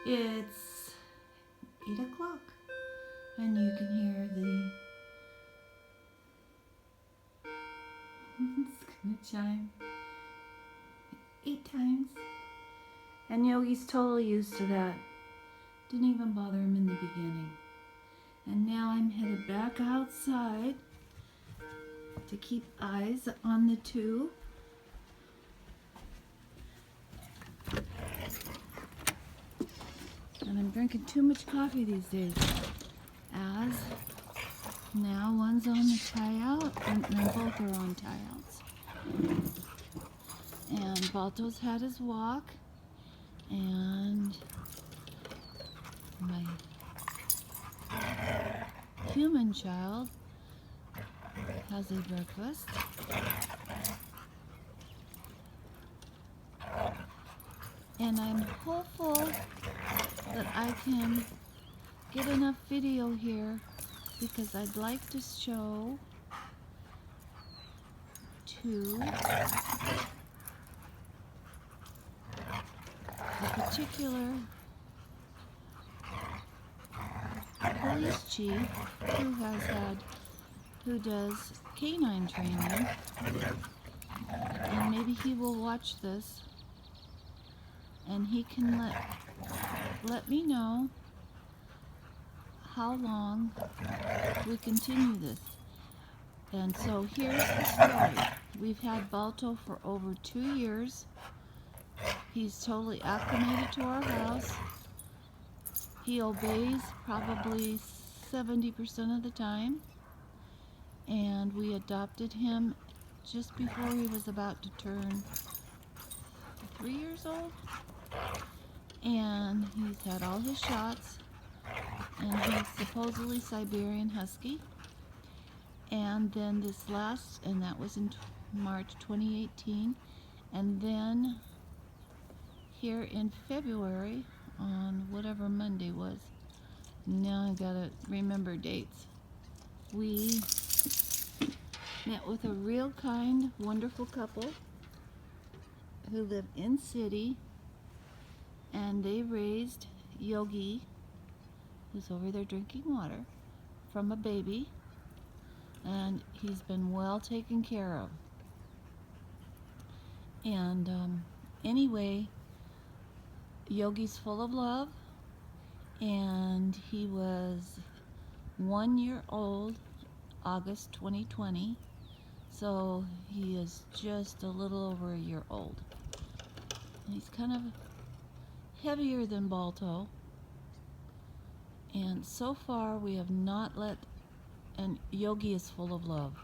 It's 8 o'clock, and you can hear the it's gonna chime 8 times. And Yogi's totally used to that. Didn't even bother him in the beginning. And now I'm headed back outside to keep eyes on the two. And I'm drinking too much coffee these days, as now one's on the tie-out and both are on tie-outs. And Balto's had his walk, and my human child has a breakfast. And I'm hopeful that I can get enough video here, because I'd like to show to a particular police chief who does canine training, and maybe he will watch this and he can let me know how long we continue this. And so here's the story. We've had Balto for over 2 years. He's totally acclimated to our house. He obeys probably 70% of the time. And we adopted him just before he was about to turn 3 years old. And he's had all his shots. And he's supposedly Siberian Husky. And then this last, and that was in March 2018. And then here in February, on whatever Monday was, now I gotta remember dates, we met with a real kind, wonderful couple who live in city, and they raised Yogi, who's over there drinking water, from a baby, and he's been well taken care of. And anyway, Yogi's full of love, and he was 1 year old August 2020, so he is just a little over a year old. And he's kind of heavier than Balto, and so far we have not let, and Yogi is full of love,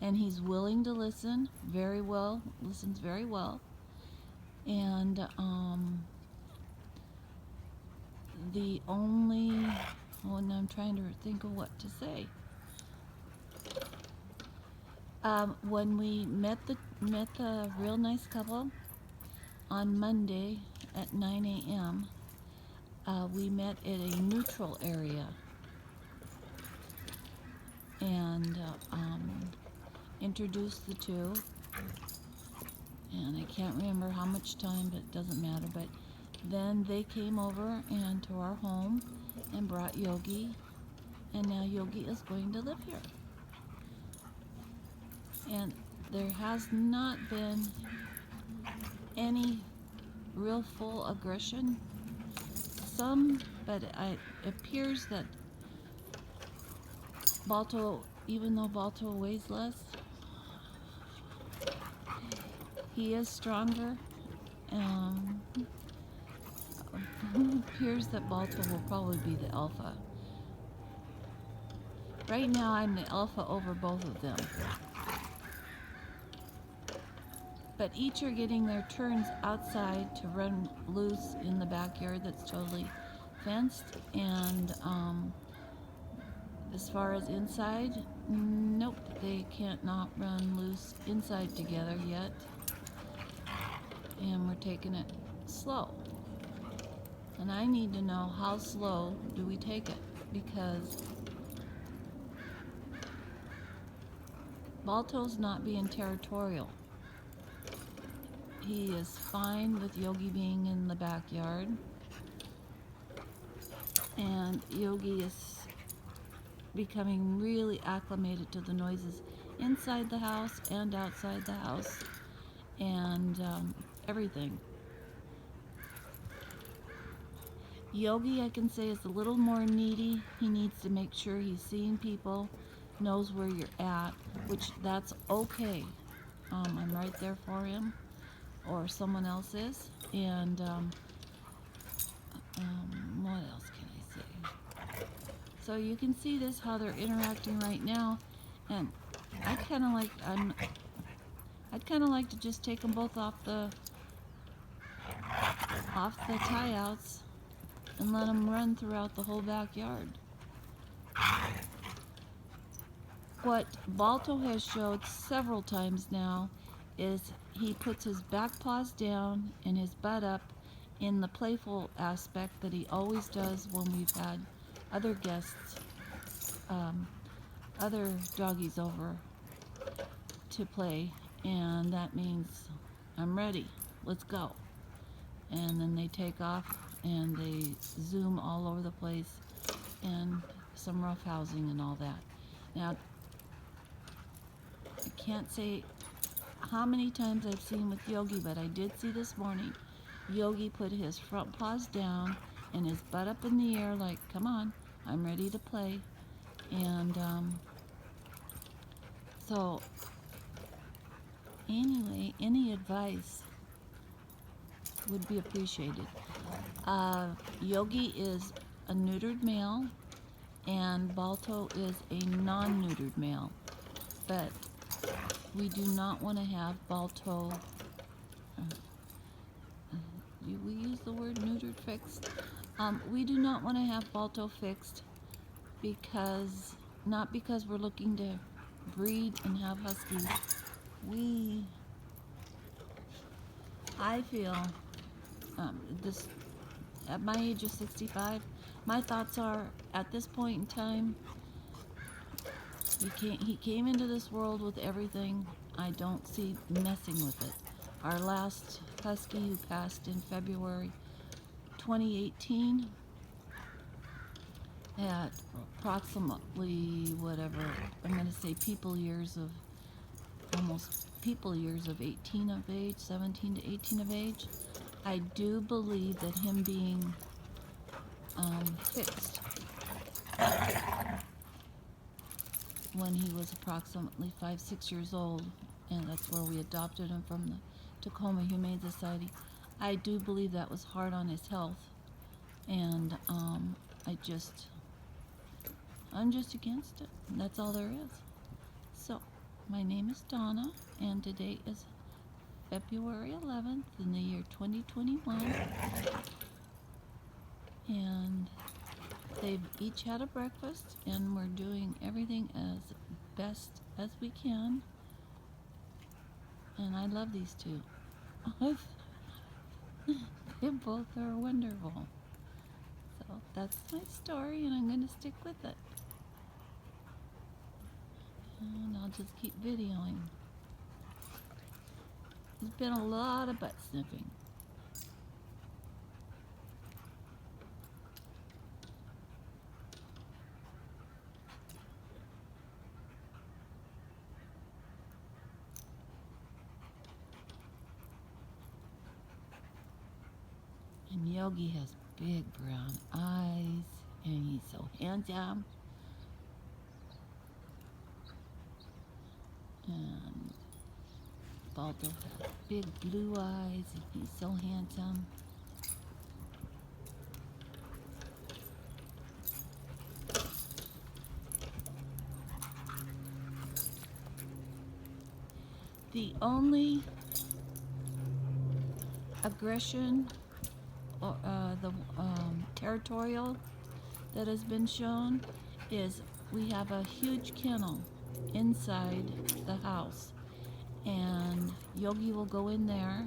and he's willing to listen very well, listens very well. And the only, and I'm trying to think of what to say. When we met the real nice couple on Monday at 9 a.m., we met at a neutral area, and introduced the two. And I can't remember how much time, but it doesn't matter. But then they came over and to our home and brought Yogi, and now Yogi is going to live here. And there has not been any real full aggression. Some, but it appears that Balto, even though Balto weighs less, he is stronger. It appears that Balto will probably be the alpha. Right now I'm the alpha over both of them. But each are getting their turns outside to run loose in the backyard that's totally fenced. And as far as inside, nope, they can't not run loose inside together yet. And we're taking it slow. And I need to know, how slow do we take it? Because Balto's not being territorial. He is fine with Yogi being in the backyard. And Yogi is becoming really acclimated to the noises inside the house and outside the house, and everything. Yogi, I can say, is a little more needy. He needs to make sure he's seeing people, knows where you're at, which that's okay. I'm right there for him, or someone else is. And what else can I say? So you can see this, how they're interacting right now, and I'd kind of like to just take them both off the tie outs and let them run throughout the whole backyard. What Balto has showed several times now is he puts his back paws down and his butt up in the playful aspect that he always does when we've had other guests, other doggies over to play, and that means I'm ready, let's go. And then they take off and they zoom all over the place, and some rough housing and all that. Now, I can't say how many times I've seen with Yogi, but I did see this morning Yogi put his front paws down and his butt up in the air like, come on, I'm ready to play. And so anyway, any advice would be appreciated. Yogi is a neutered male and Balto is a non-neutered male, but we do not want to have Balto, do we use the word neutered fixed? We do not want to have Balto fixed because, not because we're looking to breed and have huskies. I feel, this, at my age of 65, my thoughts are, at this point in time, he came into this world with everything. I don't see messing with it. Our last husky, who passed in February 2018, at approximately, whatever, I'm going to say almost people years of 18 of age, 17 to 18 of age. I do believe that him being fixed when he was approximately 5-6 years old, and that's where we adopted him from the Tacoma Humane Society. I do believe that was hard on his health, and I'm just against it. That's all there is. So, my name is Donna, and today is February 11th in the year 2021, and they've each had a breakfast, and we're doing everything as best as we can, and I love these two. They both are wonderful. So that's my story, and I'm going to stick with it. And I'll just keep videoing. There's been a lot of butt sniffing. And Yogi has big brown eyes, and he's so handsome. And Balto has big blue eyes, and he's so handsome. The only aggression or the territorial that has been shown is we have a huge kennel inside the house, and Yogi will go in there,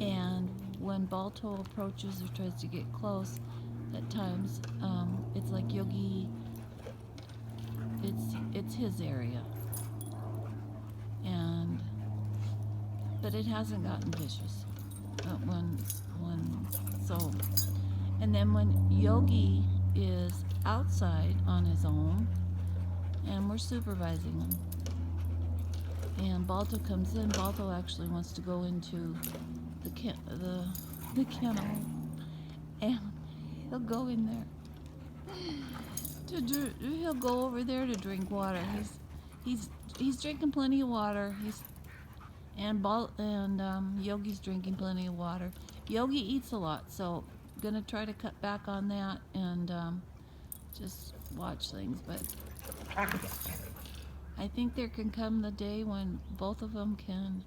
and when Balto approaches or tries to get close, at times it's like Yogi, it's his area, but it hasn't gotten vicious. And then when Yogi is outside on his own, and we're supervising him. And Balto comes in. Balto actually wants to go into the kennel, and he'll go in there he'll go over there to drink water. He's drinking plenty of water. Yogi's drinking plenty of water. Yogi eats a lot, so gonna try to cut back on that and just watch things. But I think there can come the day when both of them can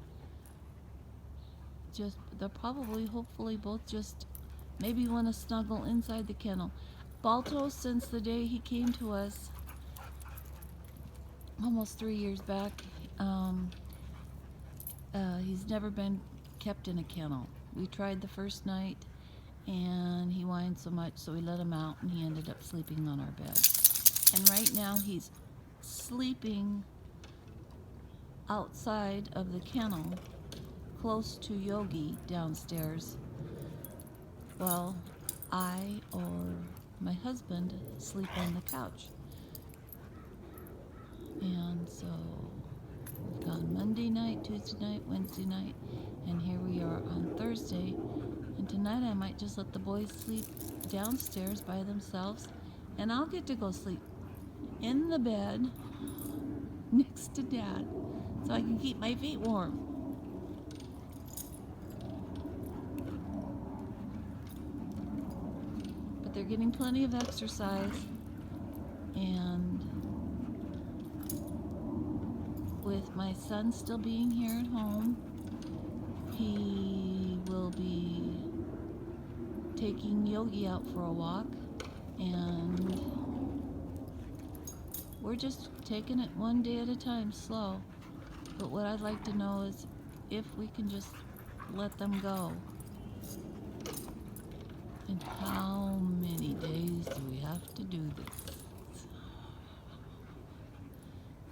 they'll probably, hopefully, both just maybe want to snuggle inside the kennel. Balto, since the day he came to us almost 3 years back, he's never been kept in a kennel. We tried the first night, and he whined so much, so we let him out, and he ended up sleeping on our bed. And right now he's sleeping outside of the kennel, close to Yogi downstairs, while I or my husband sleep on the couch. And so we've gone Monday night, Tuesday night, Wednesday night, and here we are on Thursday. And tonight I might just let the boys sleep downstairs by themselves, and I'll get to go sleep in the bed next to Dad so I can keep my feet warm. But they're getting plenty of exercise, and with my son still being here at home, he will be taking Yogi out for a walk, and we're just taking it one day at a time, slow. But what I'd like to know is if we can just let them go. And how many days do we have to do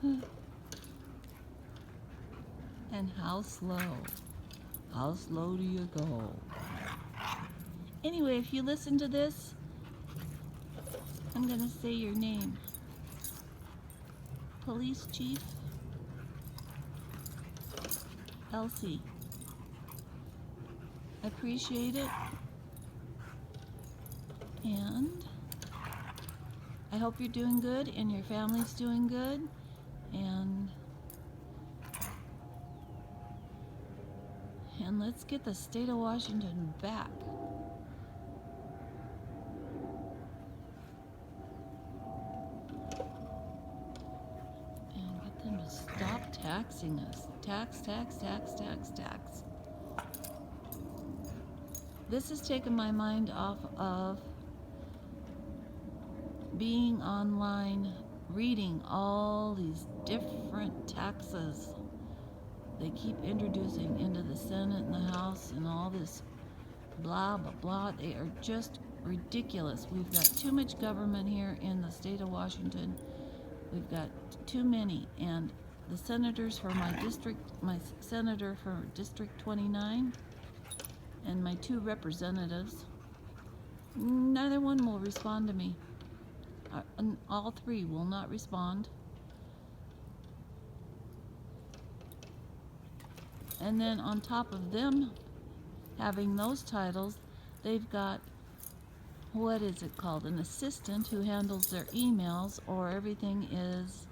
this? And how slow? How slow do you go? Anyway, if you listen to this, I'm gonna say your name. Police Chief Elsie. Appreciate it. And I hope you're doing good and your family's doing good. And let's get the state of Washington back. And get them to stop taxing us. Tax, tax, tax, tax, tax. This has taken my mind off of being online, reading all these different taxes they keep introducing into the Senate and the House, and all this blah, blah, blah. They are just ridiculous. We've got too much government here in the state of Washington. We've got too many. And the senators for my district, my senator for District 29, and my 2 representatives, neither one will respond to me. All 3 will not respond. And then on top of them having those titles, they've got, what is it called, an assistant who handles their emails, or everything is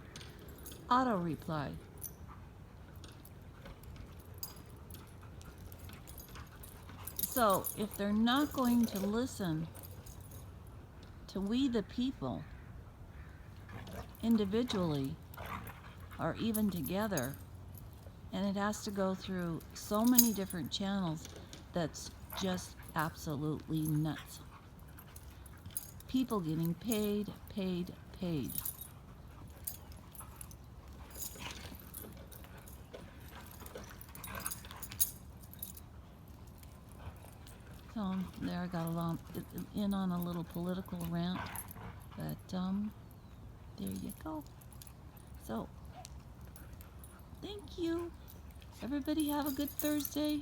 auto reply. So if they're not going to listen to we the people individually or even together, and it has to go through so many different channels, that's just absolutely nuts. People getting paid, paid, paid. So there, I got in on a little political rant, but there you go. So thank you. Everybody have a good Thursday.